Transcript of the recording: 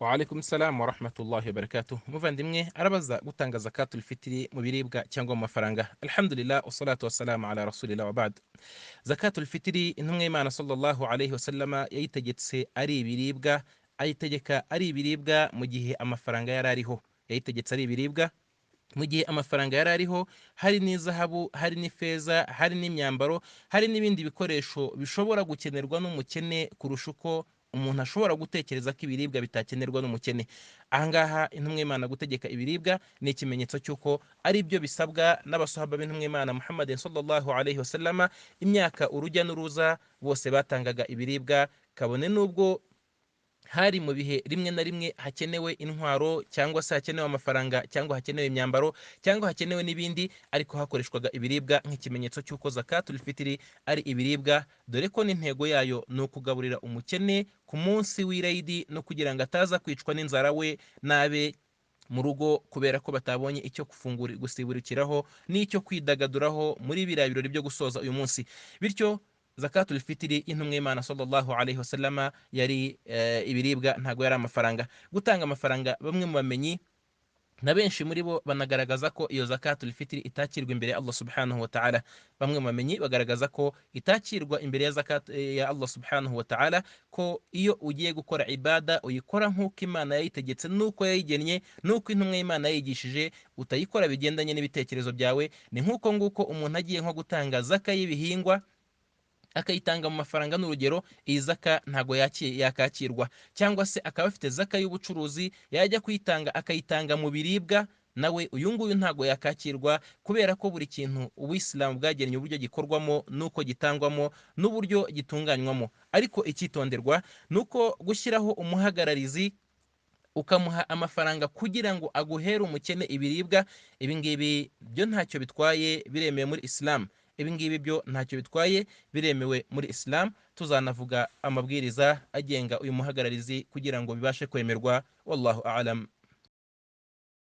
Wa alaikum salam wa rahmatullahi wa barakatuh. Muvandimwe arabaza gutanga zakatul fitri mu biribwa cyangwa mu mafaranga. Alhamdulillah wassalatu wassalamu ala rasulillah wa ba'd. Zakatul fitri intumwa y'Imana sallallahu alayhi wasallama yayitegetse ari ibiribwa, ayitegeka ari ibiribwa mu gihe amafaranga yari ariho. Yayitegetse ari ibiribwa mu gihe amafaranga yari ariho, hari n'izahabu, hari n'ifeza, hari n'imyambaro, hari n'ibindi bikoresho bishobora gukenerwa n'umukene kurusha uko umuntu ashobora gutekereza ko ibiribwa bitakenerwa n'umukene. Ahangaha intumwa y'Imana gutegeka ibiribwa ni ikimenyetso cy'uko ari byo bisabwa n'abasahaba b'intumwa y'Imana Muhammadin sallallahu alayhi wasallama. Imyaka urujya n'uruza bose batangaga ibiribwa, kabone n'ubwo hari mu bihe rimwe na rimwe hakenewe intwaro cyangwa se hakenewe amafaranga cyangwa hakenewe imyambaro cyangwa hakenewe n'ibindi, ariko hakoreshwaga ibiribwa nk'ikimenyetso cy'uko zakatul fitri ari ibiribwa, dore ko n'intego yayo ni ukugaburira umukene ku munsi w'irayidi, no kugira ngo ataza kwicwa n'inzara we n'abe mu rugo kubera ko batabonye icyo gusiburikiraho n'icyo kwidagaduraho muri biriya birori byo gusoza uyu munsi. Bityo zakatul fitri y'intumwa y'Imana sallallahu alayhi wasallama yari ibiribwa, ntago yari amafaranga. Gutanga amafaranga, bamwe mu bamenyi na benshi muri bo banagaragaza ko iyo zakatul fitri itakirwa imbere ya Allah subhanahu wa ta'ala. Bamwe mu bamenyi bagaragaza ko itakirwa imbere ya zakat ya Allah subhanahu wa ta'ala, ko iyo ugiye gukora ibada uyikora nk'uko Imana yayitegetse, n'uko yayigennye, n'uko intumwa y'Imana yayigishije, utayikora bigendanye n'ibitekerezo byawe. Ni nk'uko nguko umuntu agiye nko gutanga zaka y'ibihingwa akayitanga mu mafaranga, n'urugero iyi zaka ntago yakakirwa. Cyangwa se akaba afite zaka y'ubucuruzi, yajya kuyitanga akayitanga mu biribwa, nawe uyu nguyu ntago yakakirwa, kubera ko buri kintu Ubuyisilamu bwagennye uburyo gikorwamo, n'uko gitangwamo, n'uburyo gitunganywamo. Ariko icyitonderwa ni uko gushyiraho umuhagararizi ukamuha amafaranga kugira ngo aguhere umukene ibiribwa, ibingibi byo ntacyo bitwaye, biremewe muri Islam. Ibingibi byo ntacyo bitwaye, biremewe muri Islam. Tuzanavuga amabwiriza agenga uyu muhagararizi kugira ngo bibashe kwemerwa. Wallahu a'lam.